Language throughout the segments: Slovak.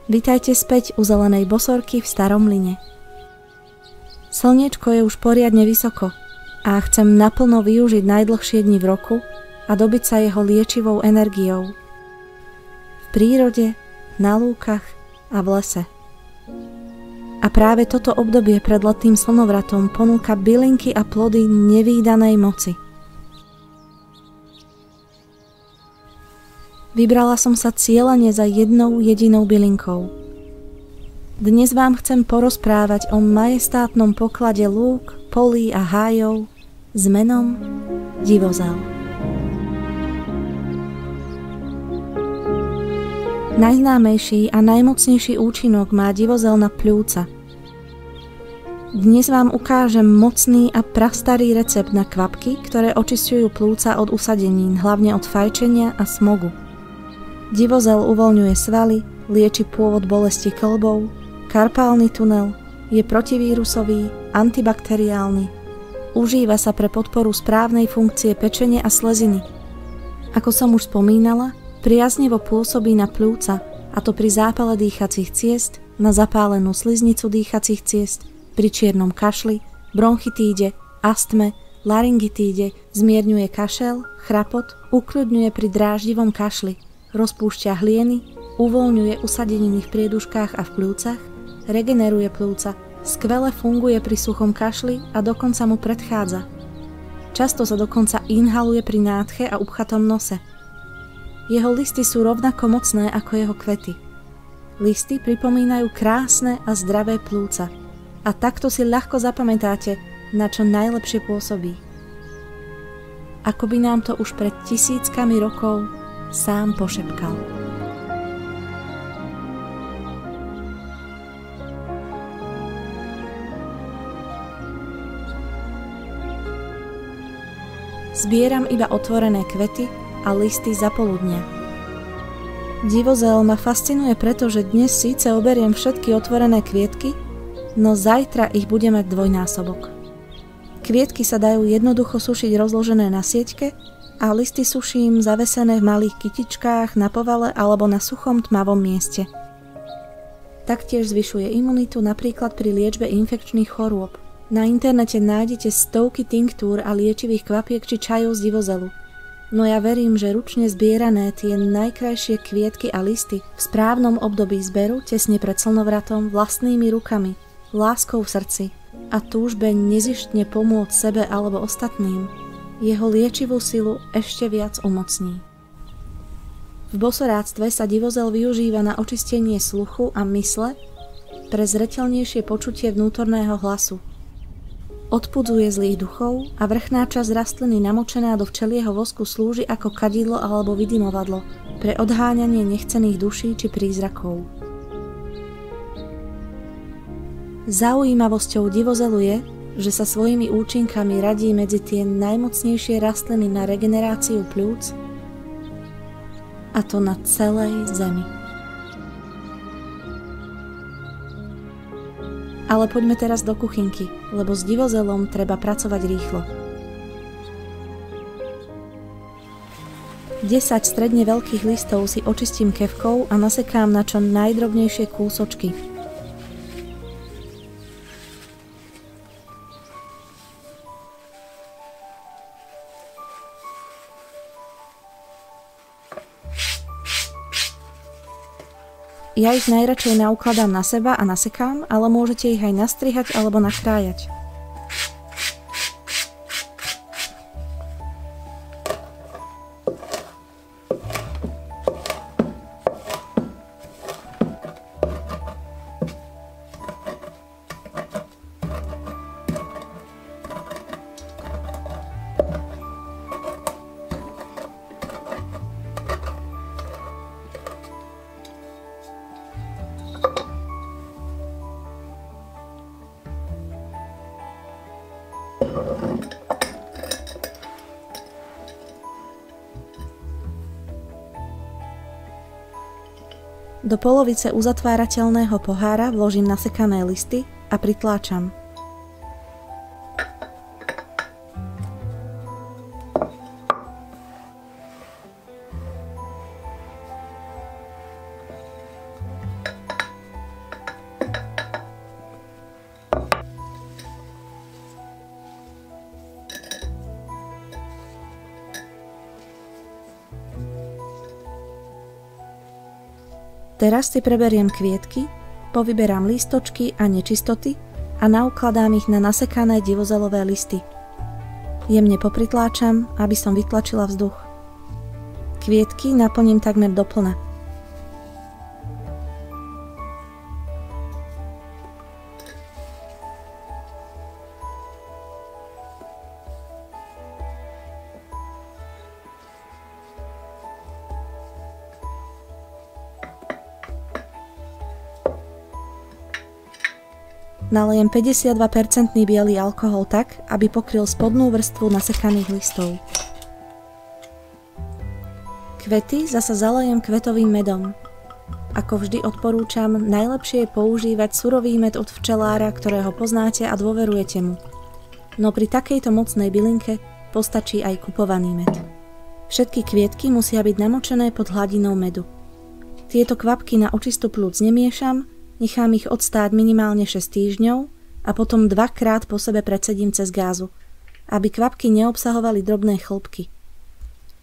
Vitajte späť u zelenej bosorky v starom mlyne. Slniečko je už poriadne vysoko a chcem naplno využiť najdlhšie dni v roku a dobiť sa jeho liečivou energiou. V prírode, na lúkach a v lese. A práve toto obdobie pred letným slnovratom ponúka bylinky a plody nevídanej moci. Vybrala som sa cieľene za jednou jedinou bylinkou. Dnes vám chcem porozprávať o majestátnom poklade lúk, polí a hájov s menom divozel. Najznámejší a najmocnejší účinok má divozel na pľúca. Dnes vám ukážem mocný a prastarý recept na kvapky, ktoré očisťujú pľúca od usadenín, hlavne od fajčenia a smogu. Divozel uvoľňuje svaly, lieči pôvod bolesti kĺbov, karpálny tunel, je protivírusový, antibakteriálny. Užíva sa pre podporu správnej funkcie pečene a sleziny. Ako som už spomínala, priaznivo pôsobí na pľúca, a to pri zápale dýchacích ciest, na zapálenú sliznicu dýchacích ciest, pri čiernom kašli, bronchitíde, astme, laryngitíde, zmierňuje kašel, chrapot, ukľudňuje pri dráždivom kašli, rozpúšťa hlieny, uvoľňuje usadeniny v prieduškách a v pľúcach, regeneruje pľúca, skvele funguje pri suchom kašli a dokonca mu predchádza. Často sa dokonca inhaluje pri nádche a upchatom nose. Jeho listy sú rovnako mocné ako jeho kvety. Listy pripomínajú krásne a zdravé pľúca a takto si ľahko zapamätáte, na čo najlepšie pôsobí. Ako by nám to už pred tisíckami rokov sám pošepkal. Zbieram iba otvorené kvety a listy za poludnia. Divozel ma fascinuje preto, že dnes síce oberiem všetky otvorené kvietky, no zajtra ich bude mať dvojnásobok. Kvietky sa dajú jednoducho sušiť rozložené na sieťke a listy suším zavesené v malých kytičkách na povale alebo na suchom tmavom mieste. Taktiež zvyšuje imunitu napríklad pri liečbe infekčných chorôb. Na internete nájdete stovky tinktúr a liečivých kvapiek či čajov z divozelu. No ja verím, že ručne zbierané tie najkrajšie kvietky a listy v správnom období zberu tesne pred slnovratom vlastnými rukami, láskou v srdci a túžbe nezištne pomôcť sebe alebo ostatným, jeho liečivú silu ešte viac umocní. V bosoráctve sa divozel využíva na očistenie sluchu a mysle pre zreteľnejšie počutie vnútorného hlasu. Odpudzuje zlých duchov a vrchná časť rastliny namočená do včelieho vosku slúži ako kadidlo alebo vydymovadlo pre odháňanie nechcených duší či prízrakov. Zaujímavosťou divozelu je, že sa svojimi účinkami radí medzi tie najmocnejšie rastliny na regeneráciu pľúc, a to na celej Zemi. Ale poďme teraz do kuchynky, lebo s divozelom treba pracovať rýchlo. 10 stredne veľkých listov si očistím kefkou a nasekám na čo najdrobnejšie kúsočky. Ja ich najradšej naukladám na seba a nasekám, ale môžete ich aj nastrihať alebo nakrájať. Do polovice uzatvárateľného pohára vložím nasekané listy a pritláčam. Teraz si preberiem kvietky, povyberám lístočky a nečistoty a naukladám ich na nasekané divozelové listy. Jemne popritláčam, aby som vytlačila vzduch. Kvietky naplním takmer doplna. Nalejem 52% biely alkohol tak, aby pokryl spodnú vrstvu nasekaných listov. Kvety zasa zalejem kvetovým medom. Ako vždy odporúčam, najlepšie je používať surový med od včelára, ktorého poznáte a dôverujete mu. No pri takejto mocnej bylinke postačí aj kupovaný med. Všetky kvietky musia byť namočené pod hladinou medu. Tieto kvapky na očistú pľúc nemiešam, nechám ich odstáť minimálne 6 týždňov a potom 2-krát po sebe precedím cez gázu, aby kvapky neobsahovali drobné chlpky.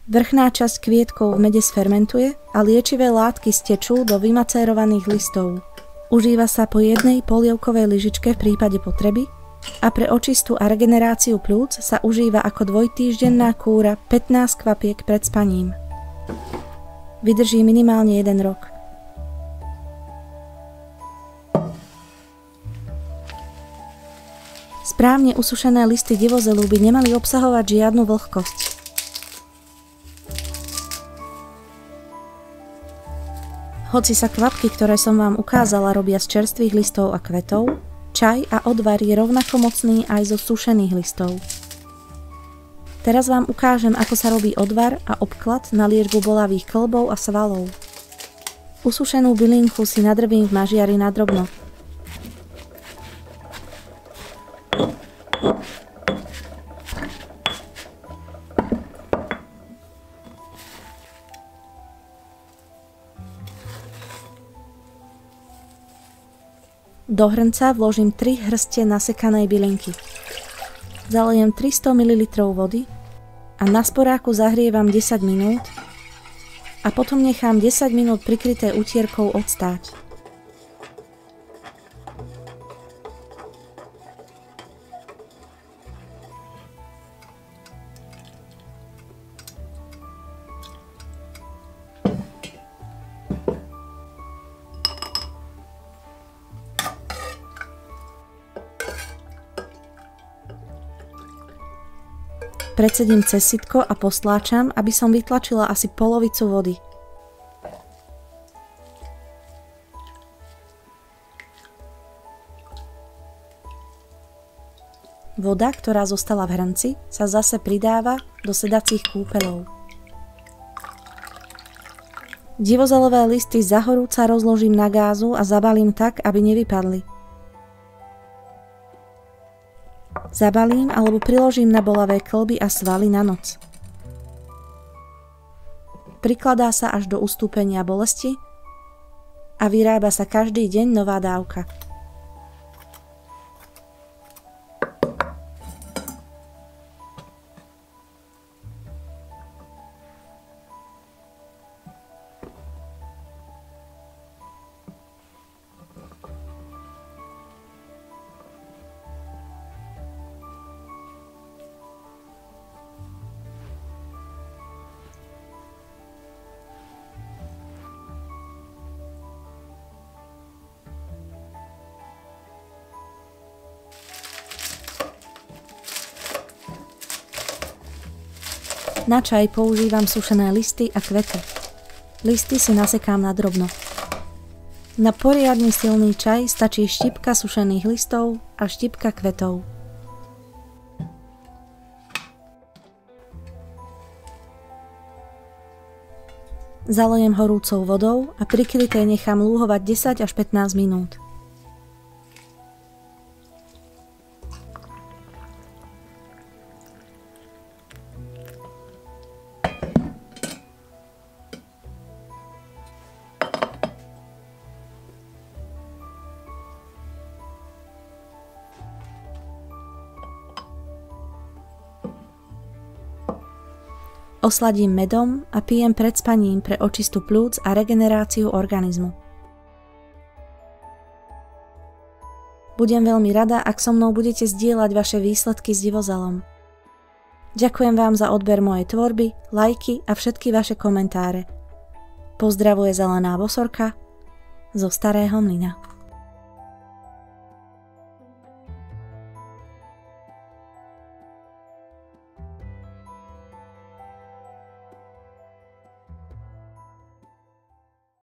Vrchná časť kvietkov v mede sfermentuje a liečivé látky stečú do vymacérovaných listov. Užíva sa po jednej polievkovej lyžičke v prípade potreby a pre očistu a regeneráciu pľúc sa užíva ako dvojtýždenná kúra 15 kvapiek pred spaním. Vydrží minimálne 1 rok. Správne usušené listy divozelu by nemali obsahovať žiadnu vlhkosť. Hoci sa kvapky, ktoré som vám ukázala, robia z čerstvých listov a kvetov, čaj a odvar je rovnako mocný aj zo sušených listov. Teraz vám ukážem, ako sa robí odvar a obklad na liečbu bolavých kĺbov a svalov. Usušenú bylinku si nadrvím v mažiari na drobno. Do hrnca vložím 3 hrste nasekanej bylinky. Zalejem 300 ml vody a na sporáku zahrievam 10 minút a potom nechám 10 minút prikryté utierkou odstáť. Precedím cez sitko a postláčam, aby som vytlačila asi polovicu vody. Voda, ktorá zostala v hrnci, sa zase pridáva do sedacích kúpeľov. Divozelové listy zahorúca rozložím na gázu a zabalím tak, aby nevypadli. Zabalím alebo priložím na bolavé kĺby a svaly na noc. Prikladá sa až do ustúpenia bolesti a vyrába sa každý deň nová dávka. Na čaj používam sušené listy a kvety. Listy si nasekám na drobno. Na poriadny silný čaj stačí štipka sušených listov a štipka kvetov. Zalejem horúcou vodou a prikryté nechám lúhovať 10 až 15 minút. Osladím medom a pijem pred spaním pre očistu pľúc a regeneráciu organizmu. Budem veľmi rada, ak so mnou budete zdieľať vaše výsledky s Divozelom. Ďakujem vám za odber mojej tvorby, lajky a všetky vaše komentáre. Pozdravuje Zelená Bosorka zo Starého Mlyna.